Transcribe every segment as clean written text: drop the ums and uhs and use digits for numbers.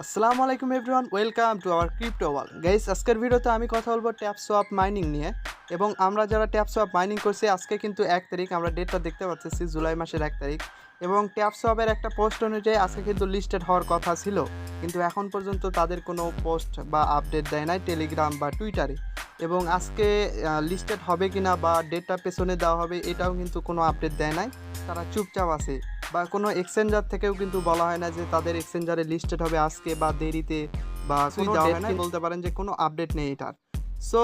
আসসালামু আলাইকুম everyone, welcome to our crypto world. Guys, আজকের ভিডিওতে আমি কথা বলবো ট্যাপসোয়াপ মাইনিং নিয়ে। এবং আমরা যারা ট্যাপসোয়াপ মাইনিং করছি, আজকে কিন্তু 1 তারিখ, আমরা ডেটটা দেখতে পাচ্ছি জুলাই মাসের 1 তারিখ। এবং ট্যাপসোয়াপের একটা পোস্ট অনুযায়ী আজকে কিন্তু লিস্টেড হওয়ার কথা ছিল, কিন্তু এখন পর্যন্ত তাদের কোনো পোস্ট বা আপডেট দেয় নাই টেলিগ্রাম বা টুইটারে। এবং আজকে লিস্টেড হবে কিনা বা ডেটটা পেছনে দেওয়া হবে এটাও কিন্তু কোনো আপডেট দেয় নাই, তারা চুপচাপ আছে। বা কোনো এক্সচেঞ্জার থেকেও কিন্তু বলা হয় না যে তাদের এক্সচেঞ্জারে লিস্টেড হবে আজকে বা দেরিতে, বা কোনো দেওয়া হয় না, বলতে পারেন যে কোনো আপডেট নেই এটার। সো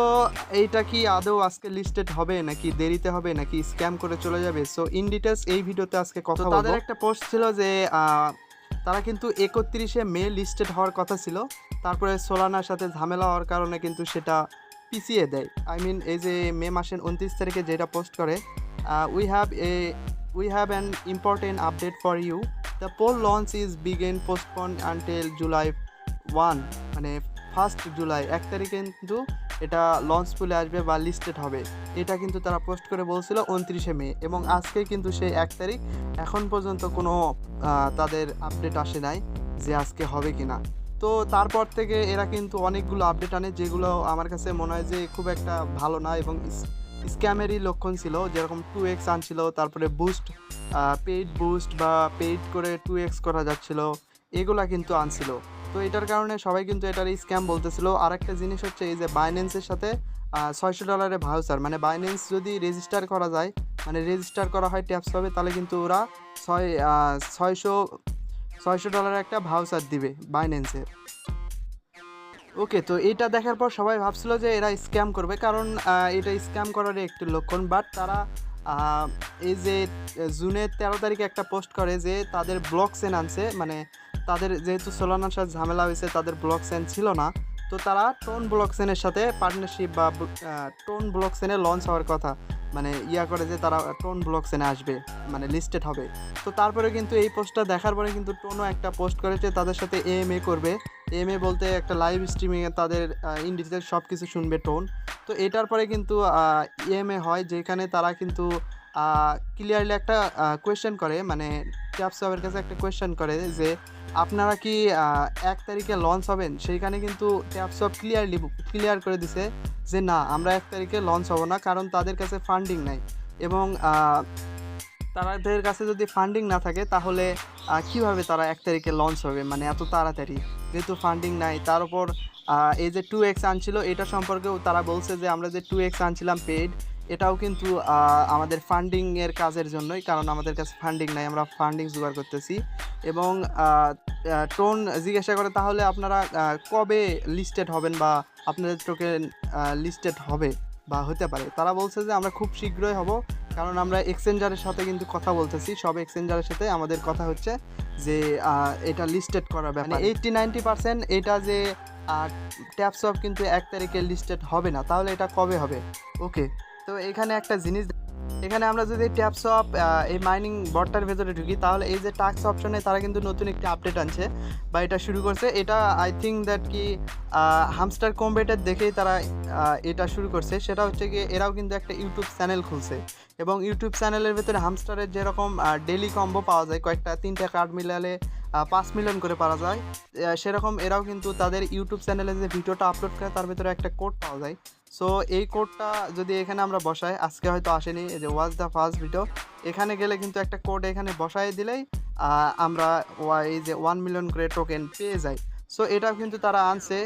এইটা কি আদৌ আজকে লিস্টেড হবে নাকি দেরিতে হবে নাকি স্ক্যাম করে চলে যাবে? সো ইন ডিটেলস এই ভিডিওতে আজকে কথা বলবো। তাদের একটা পোস্ট ছিল যে তারা কিন্তু 31শে মে লিস্টেড হওয়ার কথা ছিল, তারপরে সোলানার সাথে ঝামেলা হওয়ার কারণে কিন্তু সেটা পিছিয়ে দেয়। আই মিন এই যে মে মাসের 29 তারিখে যেটা পোস্ট করে, we have an important update for you. The poll launch is begin postponed until July 1, মানে 1 জুলাই 1 তারিখে কিন্তু এটা লঞ্চ পুলে আসবে বা লিস্টেড হবে। এটা কিন্তু তারা পোস্ট করে বলছিল 29শে মে, এবং আজকে কিন্তু সেই 1 তারিখ, এখন পর্যন্ত কোনো তাদের আপডেট আসে নাই যে আজকে হবে কিনা। তো তারপর থেকে এরা কিন্তু অনেকগুলো আপডেট আনে, যেগুলো আমার কাছে মনে হয় যে খুব একটা ভালো না এবং স্ক্যামেরই লক্ষণ ছিল। যেরকম 2x আনছিল, তারপরে বুস্ট, পেইড বুস্ট বা পেইড করে 2x করা যাচ্ছিল, এগুলা কিন্তু আনছিল। তো এটার কারণে সবাই কিন্তু এটার স্ক্যাম বলতেছিল। আর একটা জিনিস হচ্ছে এই যে বাইন্যান্সের সাথে $600 ভাউচার, মানে বাইন্যান্স যদি রেজিস্টার করা যায়, মানে রেজিস্টার করা হয় ট্যাপস পাবে, তাহলে কিন্তু ওরা ছয়শো $600 একটা ভাউচার দিবে বাইন্যান্সে। ওকে, তো এটা দেখার পর সবাই ভাবছিল যে এরা স্ক্যাম করবে, কারণ এটা স্ক্যাম করারই একটি লক্ষণ। বাট তারা এই যে জুনের 13 তারিখে একটা পোস্ট করে যে তাদের ব্লক চেন আনছে, মানে তাদের যেহেতু সোলানার সাথে ঝামেলা হয়েছে, তাদের ব্লক চেন ছিল না। তো তারা টোন ব্লক চেনের সাথে পার্টনারশিপ বা টোন ব্লক চেনে লঞ্চ হওয়ার কথা, মানে করে যে তারা টোন ব্লক চেনে আসবে, মানে লিস্টেড হবে। তো তারপরে কিন্তু এই পোস্টটা দেখার পরে কিন্তু টোনও একটা পোস্ট করেছে তাদের সাথে এএমএ করবে। এএমএ বলতে একটা লাইভ স্ট্রিমিংয়ে তাদের ইন ডিটেল সব কিছু শুনবে টোন। তো এটার পরে কিন্তু ইএমএ হয়, যেখানে তারা কিন্তু ক্লিয়ারলি একটা কোয়েশ্চেন করে, মানে ট্যাপসবের কাছে একটা কোয়েশ্চেন করে যে আপনারা কি 1 তারিখে লঞ্চ হবেন? সেইখানে কিন্তু ট্যাপসব ক্লিয়ার করে দিছে যে না, আমরা 1 তারিখে লঞ্চ হব না, কারণ তাদের কাছে ফান্ডিং নাই। এবং তাদের কাছে যদি ফান্ডিং না থাকে তাহলে কিভাবে তারা 1 তারিখে লঞ্চ হবে, মানে এত তাড়াতাড়ি, যেহেতু ফান্ডিং নাই। তার উপর এই যে 2x আনছিল, এটা সম্পর্কেও তারা বলছে যে আমরা যে 2x আনছিলাম পেইড, এটাও কিন্তু আমাদের ফান্ডিংয়ের কাজের জন্যই, কারণ আমাদের কাছে ফান্ডিং নাই, আমরা ফান্ডিং জোগাড় করতেছি। এবং টোন জিজ্ঞাসা করে তাহলে আপনারা কবে লিস্টেড হবেন বা আপনাদের টোকেন লিস্টেড হবে বা হতে পারে। তারা বলছে যে আমরা খুব শীঘ্রই হব, কারণ আমরা এক্সচেঞ্জারের সাথে কিন্তু কথা বলতেছি, সব এক্সচেঞ্জারের সাথে আমাদের কথা হচ্ছে যে এটা লিস্টেড করার ব্যাপারে 80-90% এটা যে ট্যাপসপ কিন্তু 1 তারিখে লিস্টেড হবে না, তাহলে এটা কবে হবে? ওকে, তো এখানে একটা জিনিস, এখানে আমরা যদি ট্যাপসপ এই মাইনিং বটটার ভেতরে ঢুকি, তাহলে এই যে টাস্ক অপশনে তারা কিন্তু নতুন একটি আপডেট আনছে বা এটা শুরু করছে। এটা আই থিঙ্ক দ্যাট কি হামস্টার কম্বেটের দেখেই তারা এটা শুরু করছে। সেটা হচ্ছে কি, এরাও কিন্তু একটা ইউটিউব চ্যানেল খুলছে, এবং ইউটিউব চ্যানেলের ভেতরে হামস্টারের যেরকম ডেলি কম্বো পাওয়া যায়, কয়েকটা 3টা কার্ড মিলালে 5 মিলিয়ন করে পাওয়া যায়, সেরকম এরাও কিন্তু তাদের ইউটিউব চ্যানেলে যে ভিডিওটা আপলোড করে তার ভেতরে একটা কোড পাওয়া যায়। সো এই কোডটা যদি এখানে আমরা বসাই, আজকে হয়তো আসেনি, এই যে ওয়াচ দ্য ফার্স্ট ভিডিও, এখানে গেলে কিন্তু একটা কোড এখানে বসাই দিলেই আমরা এই যে 1 মিলিয়ন করে টোকেন পেয়ে যাই। সো এটাও কিন্তু তারা আনছে,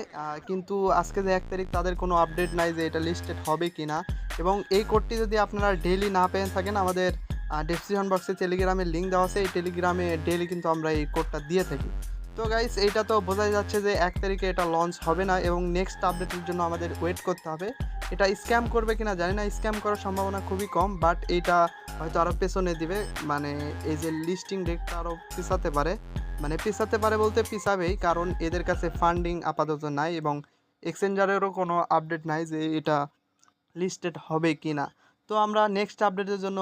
কিন্তু আজকে যে 1 তারিখ, তাদের কোনো আপডেট নাই যে এটা লিস্টেড হবে কি না। এবং এই কোডটি যদি আপনারা ডেইলি না পেয়ে থাকেন, আমাদের ডেসক্রিপশন বক্সে টেলিগ্রামের লিঙ্ক দেওয়া আছে, এই টেলিগ্রামে ডেইলি কিন্তু আমরা এই কোডটা দিয়ে থাকি। তো গাইস, এইটা তো বোঝাই যাচ্ছে যে 1 তারিখে এটা লঞ্চ হবে না, এবং নেক্সট আপডেটের জন্য আমাদের ওয়েট করতে হবে। এটা স্ক্যাম করবে কিনা জানি না, স্ক্যাম করার সম্ভাবনা খুবই কম, বাট এইটা হয়তো আরও পেছনে দিবে, মানে এই যে লিস্টিং ডেটটা আরও পিছাতে পারে, মানে পিছাতে পারে বলতে পিছাবেই, কারণ এদের কাছে ফান্ডিং আপাতত নাই এবং এক্সচেঞ্জারেরও কোনো আপডেট নাই যে এটা লিস্টেড হবে কি না। তো আমরা নেক্সট আপডেটের জন্য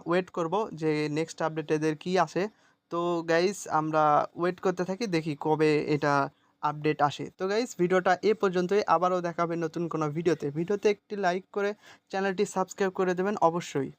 ওয়েট করব যে নেক্সট আপডেট এদের কী আসে। তো গাইস, আমরা ওয়েট করতে থাকি, দেখি কবে এটা আপডেট আসে। তো গাইস, ভিডিওটা এ পর্যন্তই, আবারও দেখা হবে নতুন কোনো ভিডিওতে। ভিডিওতে একটি লাইক করে চ্যানেলটি সাবস্ক্রাইব করে দেবেন অবশ্যই।